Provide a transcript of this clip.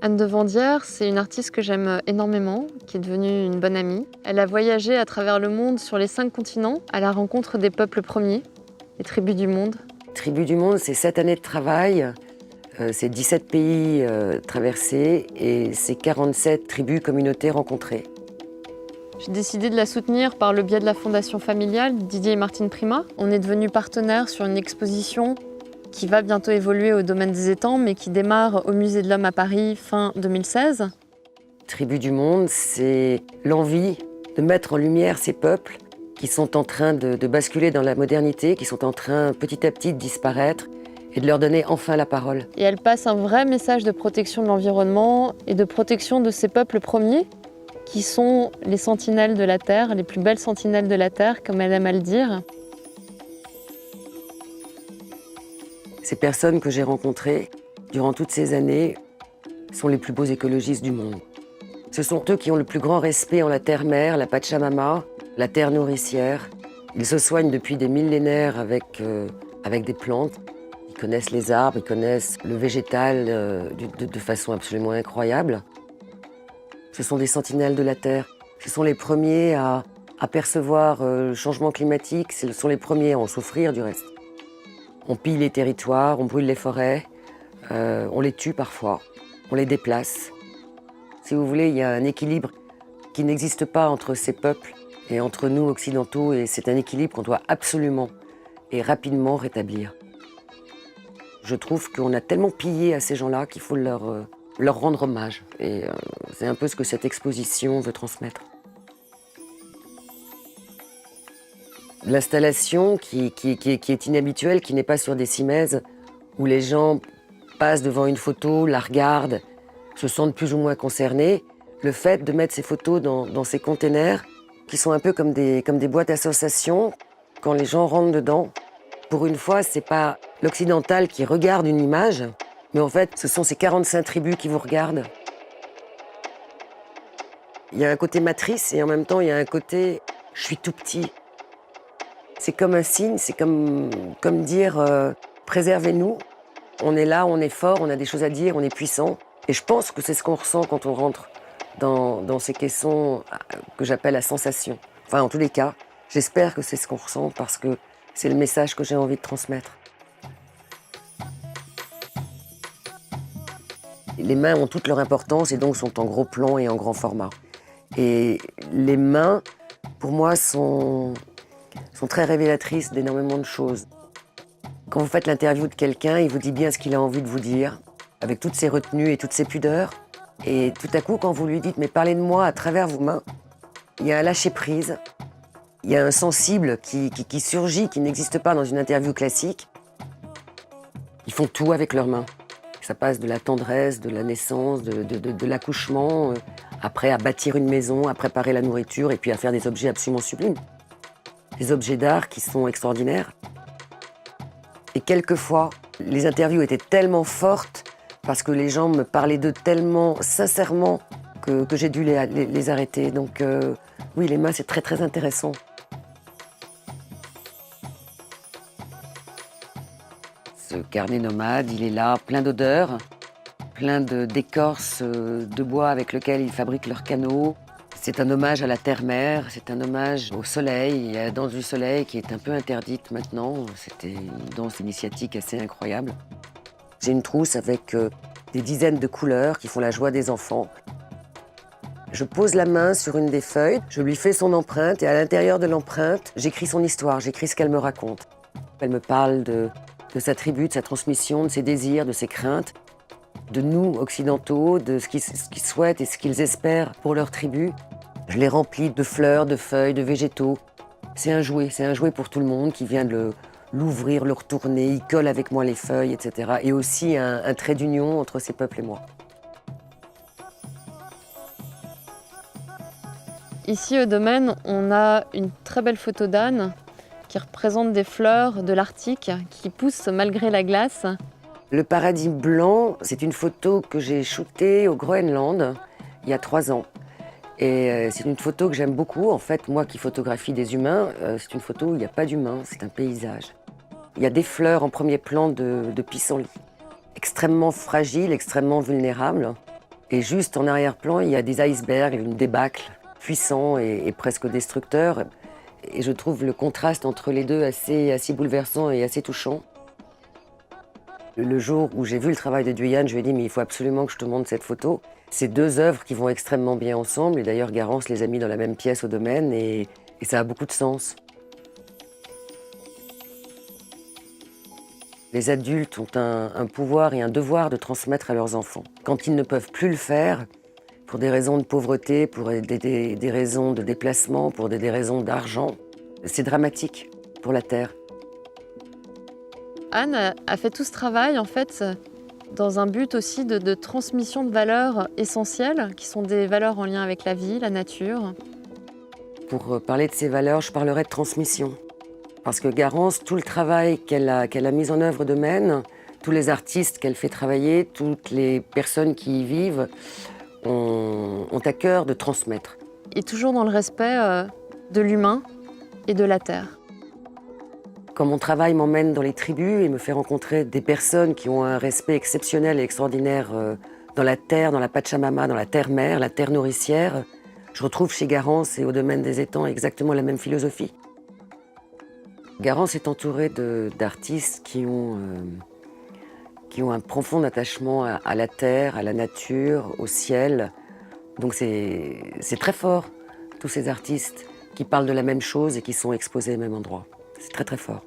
Anne de Vandières, c'est une artiste que j'aime énormément, qui est devenue une bonne amie. Elle a voyagé à travers le monde sur les 5 continents à la rencontre des peuples premiers, les tribus du monde. Tribus du monde, c'est 7 années de travail, c'est 17 pays traversés et c'est 47 tribus, communautés rencontrées. J'ai décidé de la soutenir par le biais de la Fondation familiale Didier et Martine Prima. On est devenus partenaires sur une exposition qui va bientôt évoluer au domaine des étangs, mais qui démarre au Musée de l'Homme à Paris fin 2016. Tribus du monde, c'est l'envie de mettre en lumière ces peuples qui sont en train de basculer dans la modernité, qui sont en train petit à petit de disparaître et de leur donner enfin la parole. Et elle passe un vrai message de protection de l'environnement et de protection de ces peuples premiers qui sont les sentinelles de la Terre, les plus belles sentinelles de la Terre, comme elle aime à le dire. Ces personnes que j'ai rencontrées durant toutes ces années sont les plus beaux écologistes du monde. Ce sont eux qui ont le plus grand respect en la terre-mère, la Pachamama, la terre nourricière. Ils se soignent depuis des millénaires avec des plantes. Ils connaissent les arbres, ils connaissent le végétal de façon absolument incroyable. Ce sont des sentinelles de la terre. Ce sont les premiers à percevoir le changement climatique. Ce sont les premiers à en souffrir du reste. On pille les territoires, on brûle les forêts, on les tue parfois, on les déplace. Si vous voulez, il y a un équilibre qui n'existe pas entre ces peuples et entre nous occidentaux, et c'est un équilibre qu'on doit absolument et rapidement rétablir. Je trouve qu'on a tellement pillé à ces gens-là qu'il faut leur rendre hommage. Et c'est un peu ce que cette exposition veut transmettre. L'installation qui est inhabituelle, qui n'est pas sur des cimaises, où les gens passent devant une photo, la regardent, se sentent plus ou moins concernés. Le fait de mettre ces photos dans ces containers, qui sont un peu comme des boîtes à sensations, quand les gens rentrent dedans, pour une fois, c'est pas l'occidental qui regarde une image, mais en fait, ce sont ces 45 tribus qui vous regardent. Il y a un côté matrice et en même temps, il y a un côté « je suis tout petit ». C'est comme un signe, c'est comme dire préservez-nous. On est là, on est fort, on a des choses à dire, on est puissant. Et je pense que c'est ce qu'on ressent quand on rentre dans ces caissons que j'appelle la sensation. Enfin, en tous les cas, j'espère que c'est ce qu'on ressent parce que c'est le message que j'ai envie de transmettre. Les mains ont toute leur importance et donc sont en gros plan et en grand format. Et les mains, pour moi, sont très révélatrices d'énormément de choses. Quand vous faites l'interview de quelqu'un, il vous dit bien ce qu'il a envie de vous dire, avec toutes ses retenues et toutes ses pudeurs. Et tout à coup, quand vous lui dites « mais parlez de moi à travers vos mains », il y a un lâcher-prise, il y a un sensible qui surgit, qui n'existe pas dans une interview classique. Ils font tout avec leurs mains. Ça passe de la tendresse, de la naissance, de l'accouchement, après à bâtir une maison, à préparer la nourriture et puis à faire des objets absolument sublimes. Des objets d'art qui sont extraordinaires. Et quelquefois, les interviews étaient tellement fortes parce que les gens me parlaient d'eux tellement sincèrement que j'ai dû les arrêter. Donc oui, les mains, c'est très très intéressant. Ce carnet nomade, il est là, plein d'odeurs, plein d'écorces de bois avec lesquelles ils fabriquent leurs canots. C'est un hommage à la terre-mère, c'est un hommage au soleil. Il y a la danse du soleil qui est un peu interdite maintenant. C'était une danse initiatique assez incroyable. J'ai une trousse avec des dizaines de couleurs qui font la joie des enfants. Je pose la main sur une des feuilles, je lui fais son empreinte et à l'intérieur de l'empreinte, j'écris son histoire, j'écris ce qu'elle me raconte. Elle me parle de sa tribu, de sa transmission, de ses désirs, de ses craintes, de nous, occidentaux, de ce qu'ils souhaitent et ce qu'ils espèrent pour leur tribu. Je les remplis de fleurs, de feuilles, de végétaux. C'est un jouet pour tout le monde qui vient de l'ouvrir, le retourner, il colle avec moi les feuilles, etc. Et aussi un trait d'union entre ces peuples et moi. Ici au domaine, on a une très belle photo d'Anne qui représente des fleurs de l'Arctique qui poussent malgré la glace. Le paradis blanc, c'est une photo que j'ai shootée au Groenland il y a 3 ans. Et c'est une photo que j'aime beaucoup. En fait, moi qui photographie des humains, c'est une photo où il n'y a pas d'humains, c'est un paysage. Il y a des fleurs en premier plan de pissenlit, extrêmement fragiles, extrêmement vulnérables. Et juste en arrière-plan, il y a des icebergs, une débâcle puissant et presque destructeur. Et je trouve le contraste entre les deux assez bouleversant et assez touchant. Le jour où j'ai vu le travail de Duyan, je lui ai dit « mais il faut absolument que je te montre cette photo ». C'est deux œuvres qui vont extrêmement bien ensemble. Et d'ailleurs, Garance les a mis dans la même pièce au domaine et ça a beaucoup de sens. Les adultes ont un pouvoir et un devoir de transmettre à leurs enfants. Quand ils ne peuvent plus le faire, pour des raisons de pauvreté, pour des raisons de déplacement, pour des raisons d'argent, c'est dramatique pour la Terre. Anne a fait tout ce travail, en fait, dans un but aussi de transmission de valeurs essentielles, qui sont des valeurs en lien avec la vie, la nature. Pour parler de ces valeurs, je parlerai de transmission. Parce que Garance, tout le travail qu'elle a mis en œuvre au domaine, tous les artistes qu'elle fait travailler, toutes les personnes qui y vivent, ont à cœur de transmettre. Et toujours dans le respect de l'humain et de la terre. Quand mon travail m'emmène dans les tribus et me fait rencontrer des personnes qui ont un respect exceptionnel et extraordinaire dans la terre, dans la Pachamama, dans la terre-mère, la terre nourricière, je retrouve chez Garance et au domaine des étangs exactement la même philosophie. Garance est entourée d'artistes qui ont un profond attachement à la terre, à la nature, au ciel. Donc c'est très fort, tous ces artistes qui parlent de la même chose et qui sont exposés au même endroit. C'est très très fort.